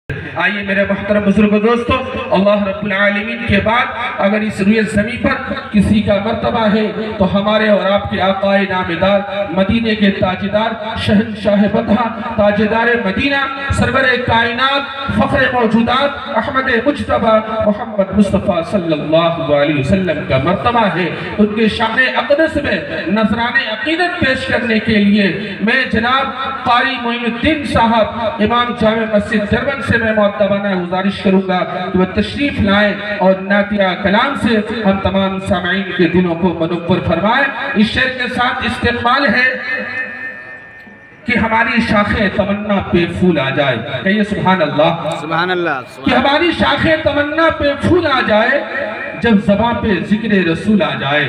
आइए मेरे मोहतरम बुजुर्ग दोस्तों, अल्लाह रब्बुल आलमीन के बाद अगर इस रुए ज़मीन पर किसी का मर्तबा है तो हमारे और आपके आकाए नामेदार, मदीने के ताजदार, शहंशाह बतहा, ताजदार मदीना, सरवरे कायनात, फ़ख्रे मौजूदात अहमद मुज्तबा मोहम्मद मुस्तफ़ा सल्लल्लाहु अलैहि वसल्लम का मर्तबा है। उनके शान अक़दस में नजराने अक़ीदत पेश करने के लिए मैं जनाब क़ारी मोइनुद्दीन साहब इमाम जामे मस्जिद दरबन से मैं मुअद्दबाना गुजारिश करूंगा कि वह तशरीफ लाएं और नातिया कलाम से हम तमाम सामाईन के दिलों को मुनव्वर फरमाएं। इस शेर के साथ इस्तेमाल है कि हमारी शाखें तमन्ना पे फूल आ जाए। कहिए सुभान अल्लाह, सुभान अल्लाह। कि हमारी शाखें तमन्ना पे फूल आ जाए जब ज़बां पे जिक्र रसूल आ जाए।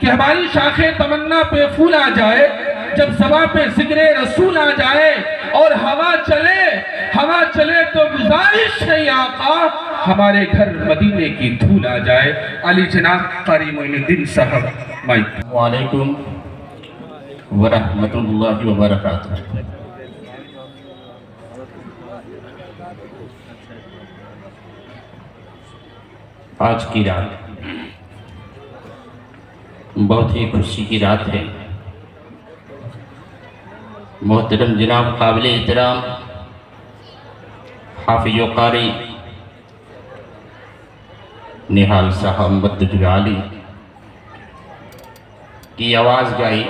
कि हमारी शाखें तमन्ना पे फूल आ जाए जब ज़बां पे जिक्र रसूल आ जाए। और हवा चले तो गुजारिश है आका हमारे घर मदीने की धूल आ जाए। अली जनाब क़ारी मोइनुद्दीन साहब माइक। वालेकुम वरहमतुल्लाहि वबरकातुहू। आज की रात बहुत ही खुशी की रात है। मोहतरम जनाब काबिल एहतराम हाफिज़ व क़ारी निहाल साहब मद्दुल आली की आवाज़ गाई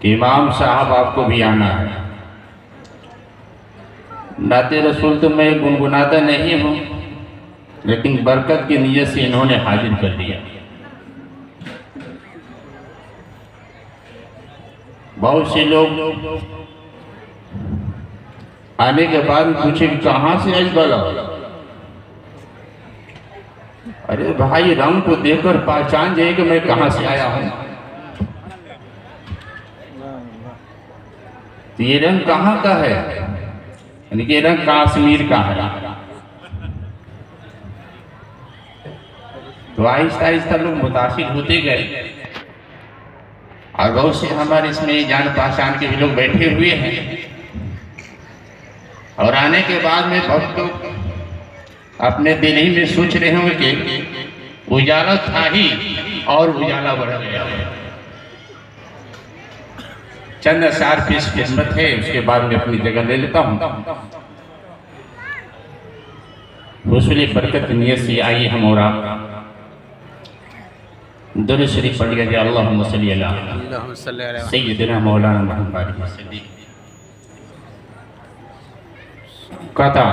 कि इमाम साहब आपको भी आना है। नाते रसूल तो मैं गुनगुनाता नहीं हूँ, लेकिन बरकत की नीयत से इन्होंने हाजिर कर दिया। बहुत से लोग आने के बाद पूछे कि कहाँ से आई बला। अरे भाई, रंग को देखकर पहचान जाए कि मैं कहाँ से आया हूँ। तो ये रंग कहाँ का है? यानी कि रंग कश्मीर का है। तो आहिस्ता आहिस्ता लोग मुतासिर होते गए। और बहुत से हमारे इसमें जान पहचान के भी लोग बैठे हुए हैं। और आने के बाद में बहुत लोग अपने दिल ही में सोच रहे होंगे कि उजाला था ही और उजाला बढ़ गया। चंद अशार पेश किस्मत है, उसके बाद में अपनी जगह ले लेता हूँ। हुसूल बरकत नियत से आइए हम और आप दुरूद शरीफ पढ़ लिया। अल्लाहुम्मा सल्ली अला सय्यिदिना मौलाना मुहम्मद कहता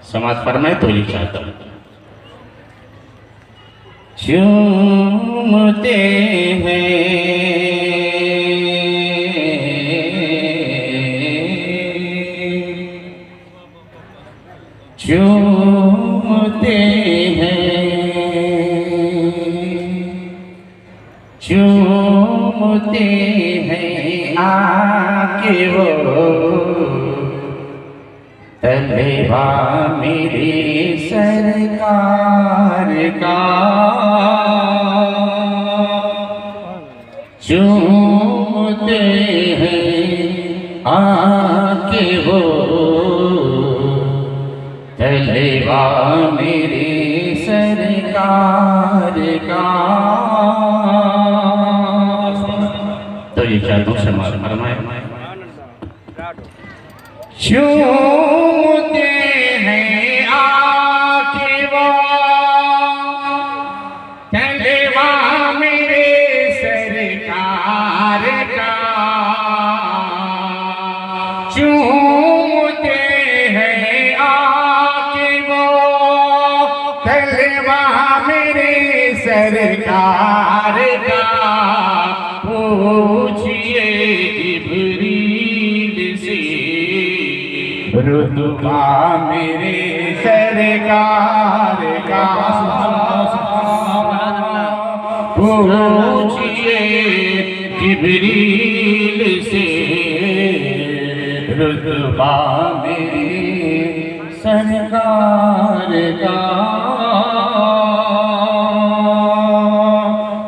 समाज फरमाए तो लिख चाहता हूँ। चूमते हैं चूमते हैं चूमते हैं आके वो तलेवा मेरी सरकार का। चूमते हैं आके वो तलेवा मेरी सरकार का। तो ये क्या दूसरे फरमाए चूमते हैं आके वो तलेवा मेरे सरकार का। चूमते हैं आके वो तलेवा मेरे सरकार का। पूछिए जिब्रील से रुतबा मेरे सरकार का। पूछिए जिब्रील से रुतबा मेरे सरकार का।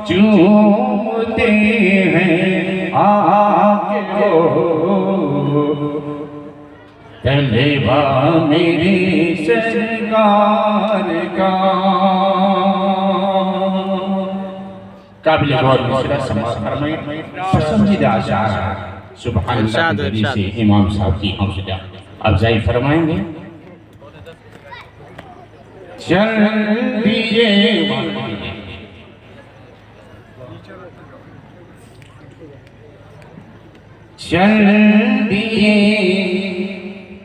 चूमते हैं आके वो जलवा मेरी सरकार का। काबिल गौर दूसरा समाज फरमाए पसंदीदा अशार सुभान अल्लाह से इमाम साहब की हौसला अफजाई फरमाएंगे। चल दिए चल दिए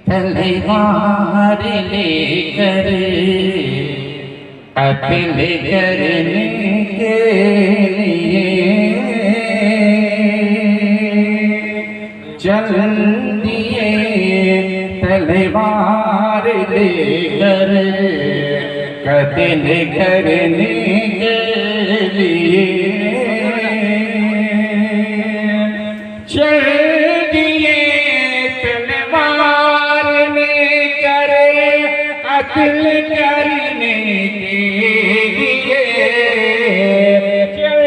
तलवार लेकर कत्ल करने के लिए, चल दिए तलवार लेकर कत्ल करने के लिए, चल दिए तलवार लेकर कत्ल करने के लिए, चल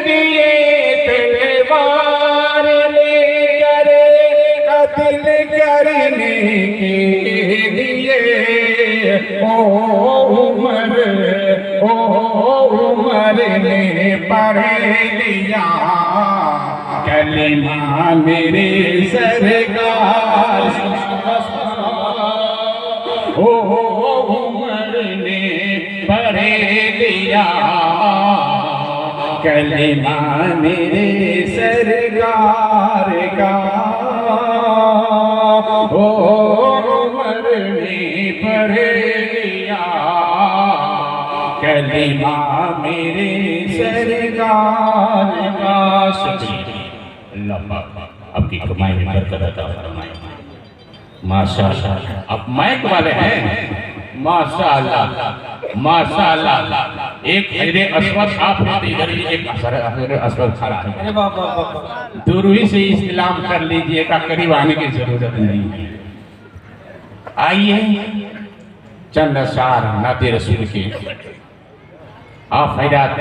दिए तलवार लेकर कत्ल करने के लिए। ओ उमर ने पढ़ लिया कलिमा मेरे सरकार, ओ उमर ने पढ़ लिया कलिमा मेरे सरकार का। ओ उमर ने पढ़ लिया कलिमा मेरे सरकार का। अल्लाह आपकी कमाई में बरकत अता फरमाए। माशाअल्लाह आप माइक वाले हैं, माशाअल्लाह माशाअल्लाह। एक हजरे अस्वद आप इधर एक हजरे अस्वद खड़ा है, दूर ही से इस्लाम कर लीजिएगा, करीब आने की जरूरत नहीं है। आइए चंद अशार नाते रसूल के आप खैरात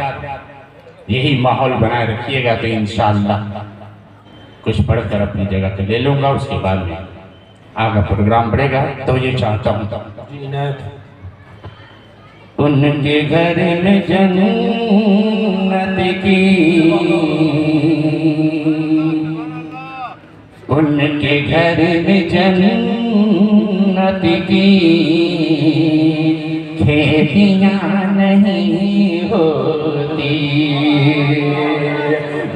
यही माहौल बनाए रखिएगा तो इंशाअल्लाह कुछ पढ़कर अपनी जगह पे ले लूंगा। उसके बाद में आगे प्रोग्राम बढ़ेगा। तो ये चाहता हूँ उनके घर में जन्नत की, उनके घर में जन्नत की खेतियाँ नहीं होती,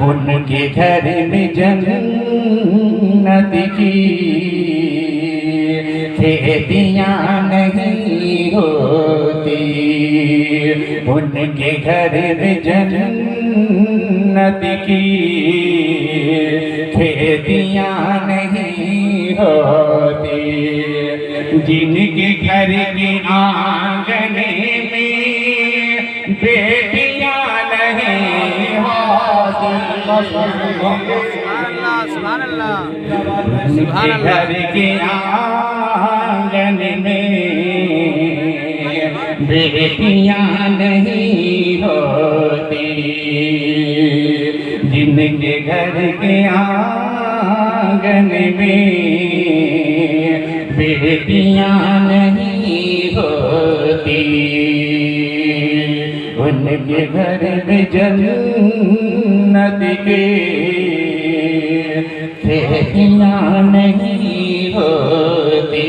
उनके घर में जन्नत की खेतियाँ नहीं होती, उनके घर में जन्नत की खेतियाँ नहीं होती, जिनके घर के आंगन में बेटियाँ नहीं होती, उनके घर के आंगन में बेटियाँ नहीं होती, जिनके घर के आंगन में बेटियाँ नहीं होती, उनके घर में जन्नत के खेतियाँ नहीं होती।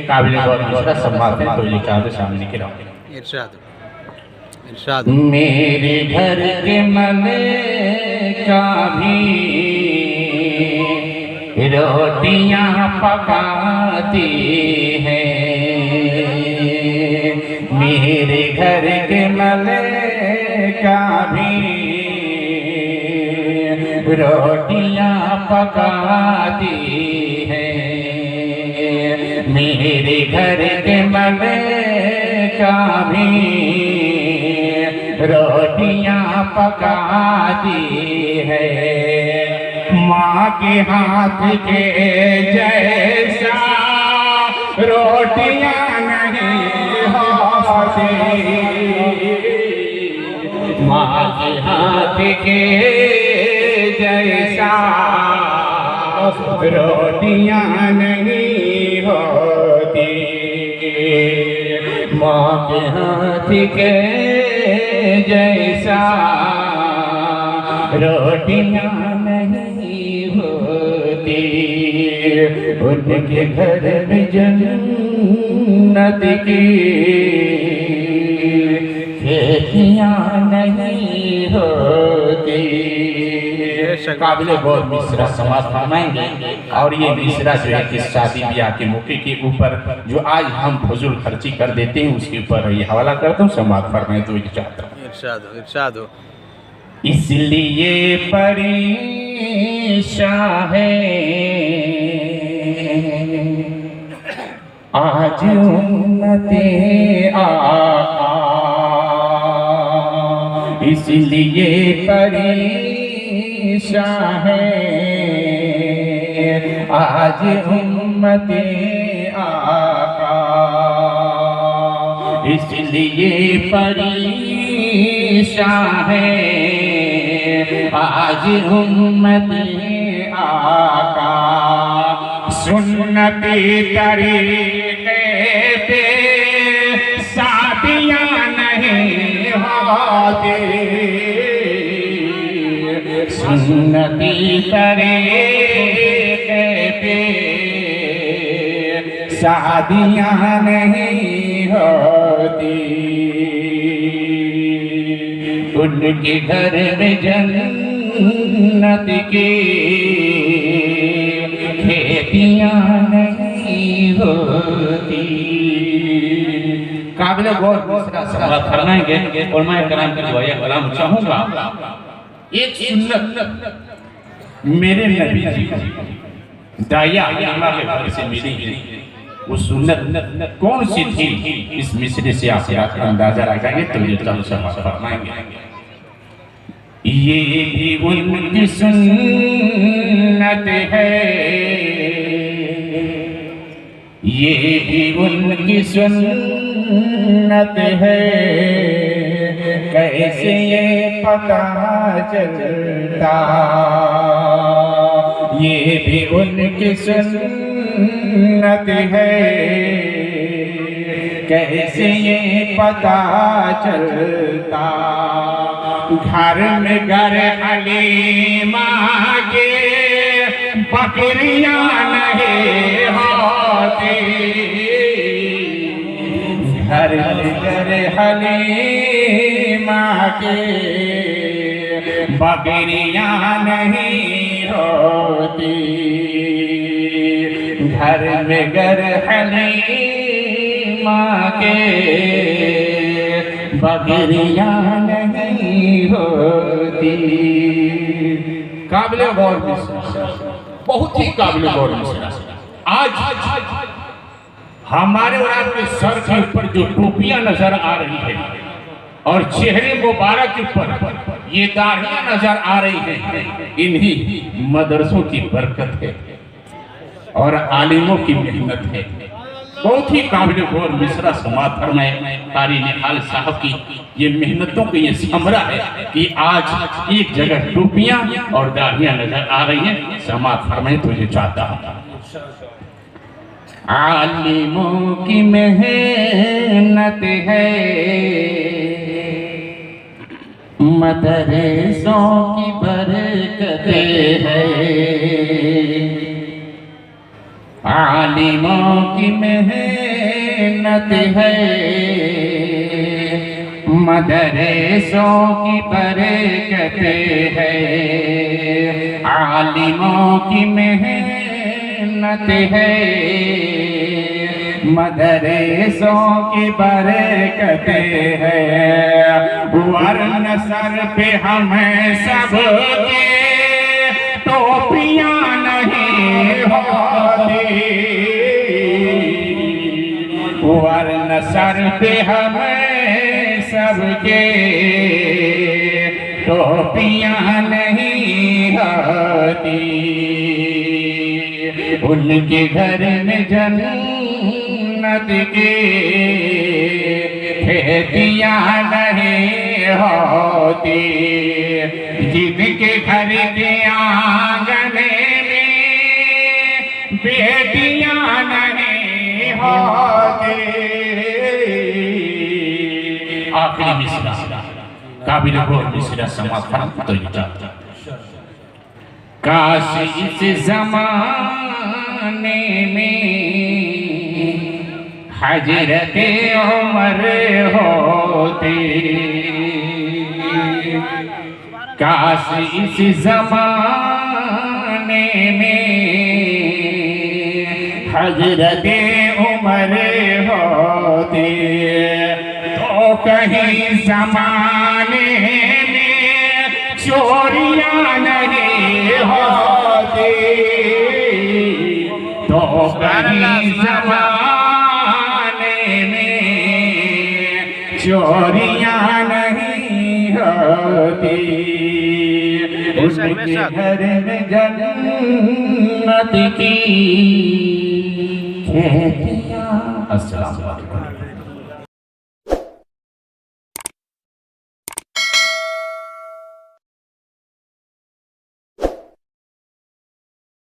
काबिल गौर दूसरा सम्मान है तो ये चाहते सामने के रहो। इरशाद इरशाद। मेरे घर के मलेका भी रोटियां पकाती है, मेरे घर के मलेका भी रोटियां पकाती है, मेरे घर के मलेका भी रोटियां पकाती है, माँ के हाथ के जैसा रोटियां नहीं होती, माँ के हाथ के जैसा रोटियां नहीं होती, माँ के हाथ के जैसा रोटियां नहीं होती, उनके घर में जन्नत की खेतियां नहीं होती। काबिल गौर मिसरा समाज फरमाएंगे। और ये मिसरा जो है कि शादी ब्याह के मौके के ऊपर जो आज हम फजूल खर्ची कर देते हैं उसके ऊपर ये हवाला करता हूँ, समाज फरमाए तो ये चाहता हूँ। इरशाद हो, इरशाद हो। इसलिए परेशान है आज उम्मते आका, इसलिए परेशान है आज उम्मते आका, इसलिए परेशान है आज उम्मते आका। सुन्नती तरीके पे शादियां नहीं होती, सुन्नती तरीके पे शादियां नहीं होती, उनके घर में जन्नत की खेतियां नहीं होती। काबिल गौर फरमाएंगे और मैं कलाम की दुआ कलाम चाहूंगा। एक सुन्नत मेरे नबी जी दाया अल्लाह के घर से मिली, वो सुन्नत कौन सी थी इस मिसरे से आप अंदाजा लगाएंगे तो ये फरमाएंगे। ये भी उनकी सुन्नत है, ये भी उनकी सुन्नत है, कैसे ये पता चलता, ये भी उनकी सुन्नत है, कैसे ये पता चलता। घर में घर हलीमा के बकरियां नहीं होती, घर में घर हलीमा के बकरियां नहीं होती, घर में घर हलीमा के बकरियां नहीं होती। काबिल गौर मिसरा, बहुत ही काबिल गौर मिसरा। आज हमारे और आपके सर के ऊपर जो टोपियां नजर आ रही है और चेहरे मुबारक के ऊपर ये दाढ़ियां नजर आ रही हैं, इन्हीं मदरसों की बरकत है और आलिमों की मेहनत है। बहुत ही काबिल गौर मिसरा समात फरमाए कारी निहाल साहब की ये मेहनतों की ये समरा है कि आज एक जगह टोपियां और दाढ़ियां नजर आ रही हैं। समात फरमाए तो ये चाहता हूं। आलिमों की मेहनत है, मदरसों की बरकत है, आलिमों की मेहनत है, मदरसों की बरकत है, आलिमों की मेहनत है, मदरसों की बरकत है। वरन सर पे हमें सबके टोपियां नहीं होती, वरन सर पे हमें सबके टोपियां नहीं होती, उनके घर में जन्नत की खेतियां नहीं होती, जिनके घर के आंगन में बेटियां नहीं होते। आखिरी मिसरा काबिल गौर मिसरा समाप्त तो ये जाता। काश इस जमाने में हजरते उमर होते। काश इस जमाने में हजरते उमर होते तो कहीं जमाने में चोरियां नहीं होती। तो कहीं जमाने में चोरियां नहीं होती। उनके घर में जन्नत की खेतियां। अस्सलाम वालेकुम।